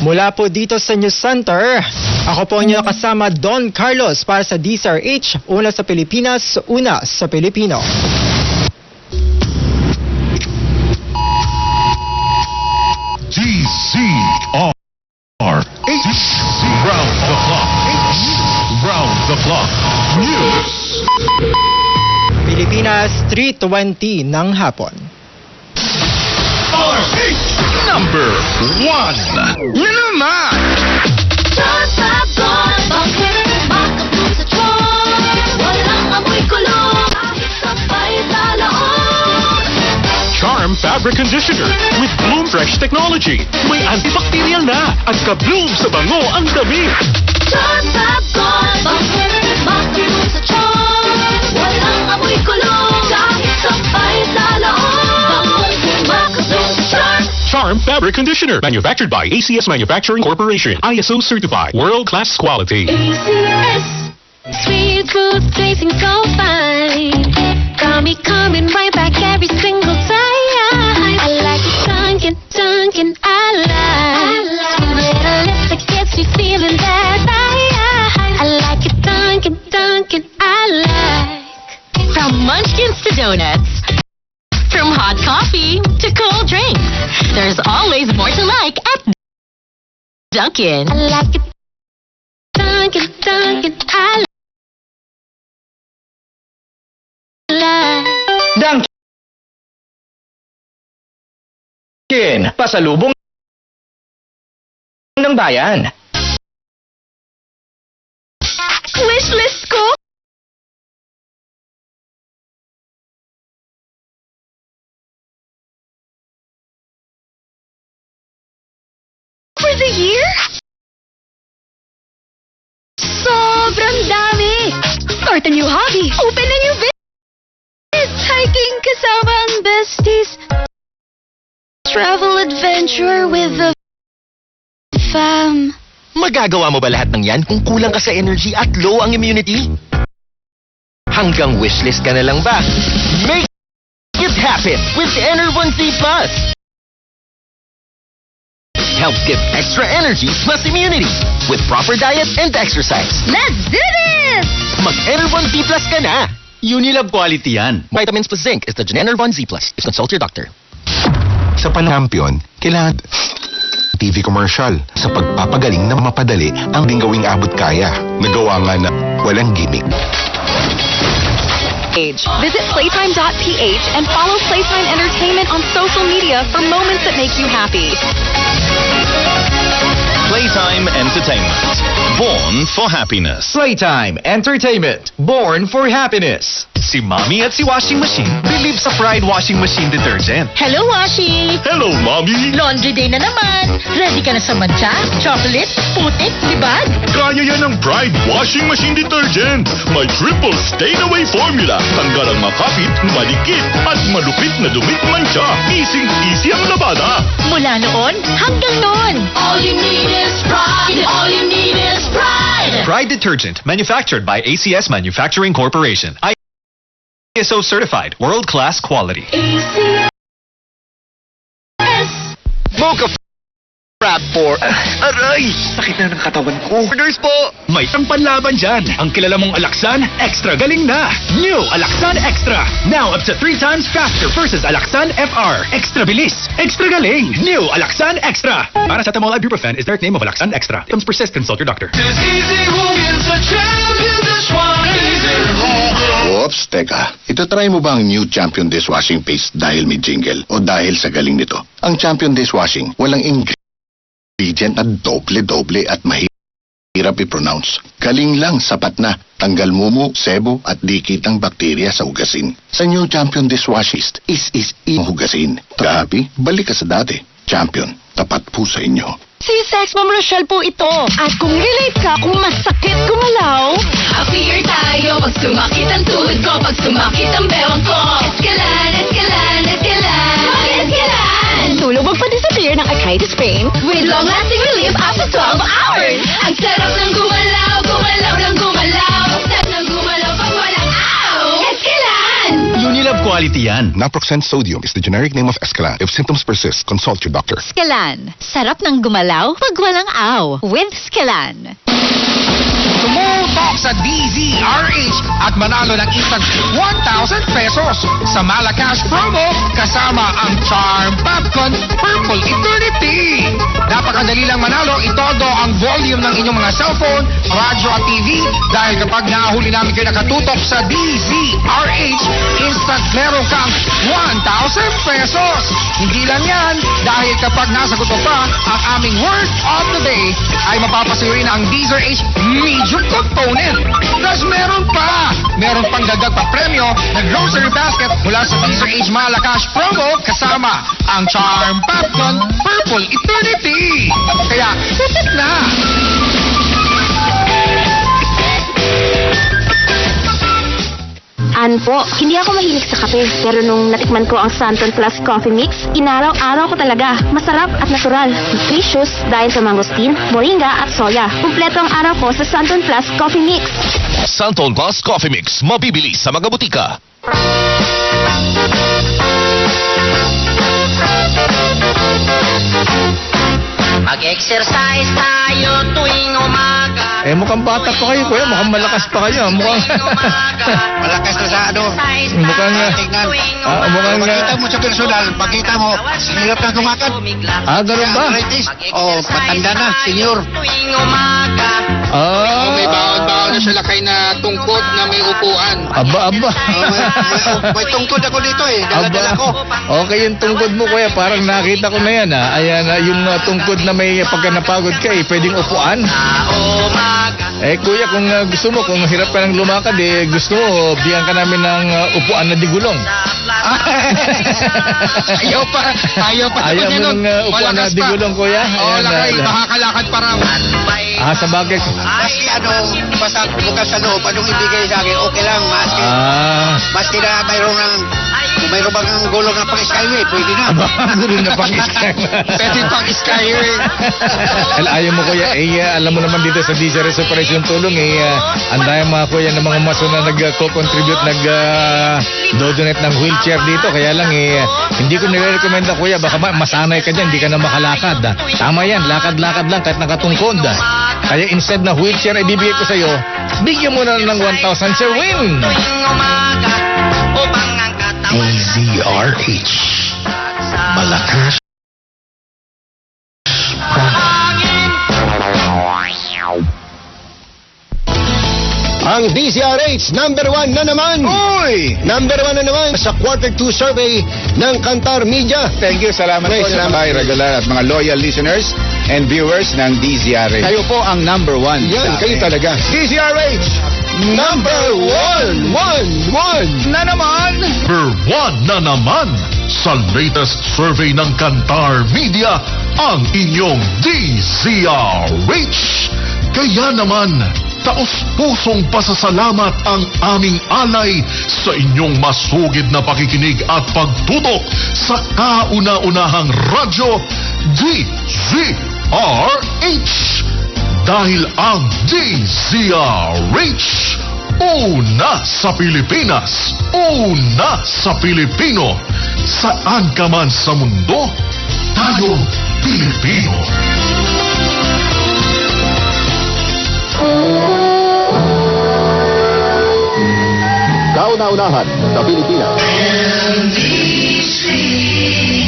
Mula po dito sa News Center, ako po ang inyong kasama Don Carlos para sa DZRH, una sa Pilipinas, una sa Pilipino. DZRH. Round the clock. Round the clock. News. Pilipinas, 3:20 ng hapon. Number 1. Yan naman! Charm Fabric Conditioner with Bloom Fresh Technology. May antibacterial na at ka-bloom sa bango ang damit. Charm Fabric Conditioner, manufactured by ACS Manufacturing Corporation, ISO certified, world-class quality. ACS, sweet food tasting so fine. Got me coming right back every single time. I like it Dunkin', I like little lips that gets me feeling that high. I like it Dunkin', I like. From munchkins to donuts, from hot coffee to cold drinks, there's always more to like at Dunkin'. I like it Dunkin', I like. Dunkin, pasalubong ng bayan. Wishlist ko? For the year? Sobrang dami! Start a new hobby! Open a new business! Hiking kasama ang besties! Travel adventure with the fam. Magagawa mo ba lahat ng yan kung kulang ka sa energy at low ang immunity? Hanggang wishlist ka na lang ba? Make it happen with Enervon C+. Helps give extra energy plus immunity with proper diet and exercise. Let's do this! Mag-Enervon C+ ka na! Unilab quality yan. Vitamins plus zinc is the Enervon Z+. Please consult your doctor. Sa Champion, kailangan TV commercial sa pagpapagaling na mapadali ang ding gawing abot kaya. Nagawa nga na walang gimmick. Visit Playtime.ph and follow Playtime Entertainment on social media for moments that make you happy. Playtime Entertainment. Born for happiness. Playtime Entertainment. Born for happiness. Si Mommy at si Washing Machine believe sa Pride Washing Machine Detergent. Hello, Washi! Hello, Mommy! Laundry day na naman! Ready ka na sa mancha, chocolate, putik, libag? Kaya yan ang Pride Washing Machine Detergent. May triple stain-away formula. Tanggal ang makapit, malikit, at malupit na dumit mancha. Easy ang labada. Mula noon hanggang noon. All you need is pride. All you need is pride. Pride Detergent, manufactured by ACS Manufacturing Corporation. ISO certified, world-class quality. ACS. Mocha Frap for... aray! Sakit na ng katawan ko. Nurse po! May isang panlaban dyan. Ang kilala mong Alaxan, extra galing na. New Alaxan Extra. Now up to 3 times faster versus Alaxan FR. Extra bilis, extra galing. New Alaxan Extra. Paracetamol ibuprofen is the name of Alaxan Extra. Symptoms persist, consult your doctor. Oops, teka. Itatry mo ba ang new Champion Dishwashing Paste dahil may jingle o dahil sa galing nito? Ang Champion Dishwashing, walang ingredient na doble-doble at mahirap i-pronounce. Galing lang, sapat na. Tanggal mumu, sebo at dikit ng bakterya sa hugasin. Sa new Champion Dishwashing, is hugasin. Grabe, balik ka sa dati. Champion, tapat po sa inyo. Si Sex Ma'am Rochelle po ito. At kung relate ka, kung masakit gumalaw, Happier tayo pag sumakit ang tuhod ko, pag sumakit ang bewang ko. Eskalan, eskalan, eskalan. Eskalan! tulog magpa-disappear ng arthritis pain With long-lasting relief after 12 hours. Ang sarap ng gumalaw, gumalaw ng gumalaw. Sarap ng gumalaw pag walang aw. Eskalan! Dulab quality yan. Naproxen sodium is the generic name of Escalan. If symptoms persist, consult your doctor. Scalan. Sarap ng gumalaw pag walang aw. With Scalan. Tumutok sa DZRH at manalo ng instant 1,000 pesos sa Malacash promo kasama ang Charm Popcorn Purple Eternity. Napakadali lang manalo, itodo ang volume ng inyong mga cellphone, radyo at TV dahil kapag nahuli namin kayo nakatutok sa DZRH, instant meron kang 1,000 pesos. Hindi lang yan, dahil kapag nasagot mo pa ang aming word of the day, ay mapapasayo rin ang DZRH medium component. Plus meron pang dagdag pa premyo na grocery basket mula sa DZRH Malacash promo kasama ang Charm Popcorn Purple Eternity. Kaya, tutok na! Po, hindi ako mahilig sa kape, pero nung natikman ko ang Santon Plus Coffee Mix, inaraw-araw ko talaga. Masarap at natural. Nutritious dahil sa mangosteen, moringa at soya. Kumpleto ang araw ko sa Santon Plus Coffee Mix. Santon Plus Coffee Mix, mabibili sa mga butika. Mag-exercise tayo tuwing umaga. Mukhang bata pa kayo, kuya. Mukhang malakas pa kayo. Mukhang... Malakas na sa ano? mukhang... Tingnan. mukhang... Pakita mo sa personal, pakita mo. Hirap na tumakad. ganun ba? Arthritis. Matanda na, senior. Tuwing umaga. May baon-baon na siya lakay na tungkod na may upuan. Aba. May tungkod ako dito dala-dala ko. Okay yung tungkod mo, kuya. Parang nakita ko na yan, ha. Ayan, yung tungkod na may pagka napagod ka, pwedeng upuan. Kuya, kung gusto mo, kung hirap ka ng lumakad, gusto mo, bigyan ka namin ng upuan na digulong. Ayaw pa. Ayaw mo ng upuan na digulong, kuya? Oo, lakay. Makakalakad pa raw. Sa bagay. Maski basta bukas sa loob, anong ibigay sa akin, okay lang. Maski na mayroon bang ang gulong na pang skyway, pwede na. Gulong na pang skyway. Pwede pang skyway. Ayaw mo, kuya, alam mo naman dito sa DZRH Operation Tulong, ang dami mga kuya ng mga maso na nag-co-contribute, nag-donate ng wheelchair dito. Kaya lang, hindi ko nire-recommenda, kuya, baka masanay ka dyan, hindi ka na makalakad. Tama yan, lakad-lakad lang kahit nakatungkod. Kaya instead na wheelchair ay bibigay ko sa'yo, bigyan mo na ng 1,000 Sir Win. DZRH. Malacash. Ang DZRH number 1 na naman. Uy! Number 1 na naman sa quarter 2 survey ng Kantar Media. Thank you, salamat po sa mga regular at mga loyal listeners and viewers ng DZRH. Kayo po ang number 1. Yan, kayo talaga. DZRH! Number 1! 1! Na naman! Number 1 na naman sa latest survey ng Kantar Media, ang inyong DZRH. Kaya naman, taos-pusong pasasalamat ang aming alay sa inyong masugid na pakikinig at pagtutok sa kauna-unahang radyo, DZRH. Dahil ang DZRH, una sa Pilipinas, una sa Pilipino. Saan ka man sa mundo, tayo Pilipino. Kauna-unahan sa Pilipinas.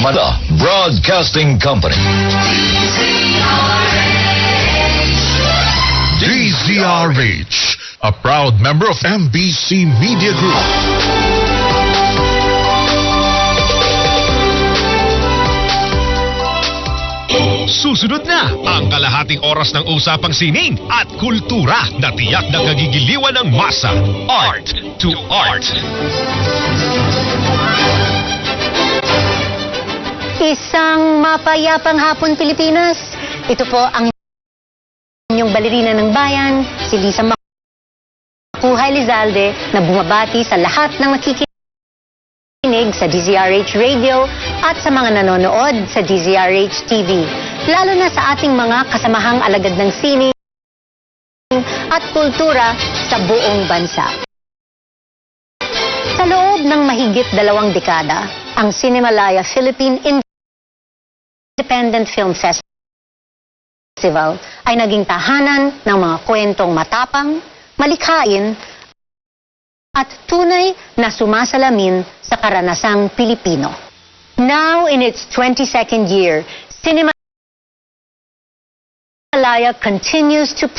Mada Broadcasting Company. DZRH, a proud member of MBC Media Group. Susunod na ang kalahating oras ng usapang sining at kultura na tiyak na kagigiliwan ng masa. Art to Art. Isang mapayapang hapon, Pilipinas. Ito po ang inyong balerina ng bayan, si Lisa Makuhay Lizalde, na bumabati sa lahat ng nakikinig sa DZRH Radio at sa mga nanonood sa DZRH TV, lalo na sa ating mga kasamahang alagad ng sining at kultura sa buong bansa. Sa loob ng mahigit 2 dekada, ang Cinemalaya Philippine Independent Film Festival ay naging tahanan ng mga kwentong matapang, malikhain, at tunay na sumasalamin sa karanasang Pilipino. Now in its 22nd year, Cinemalaya continues to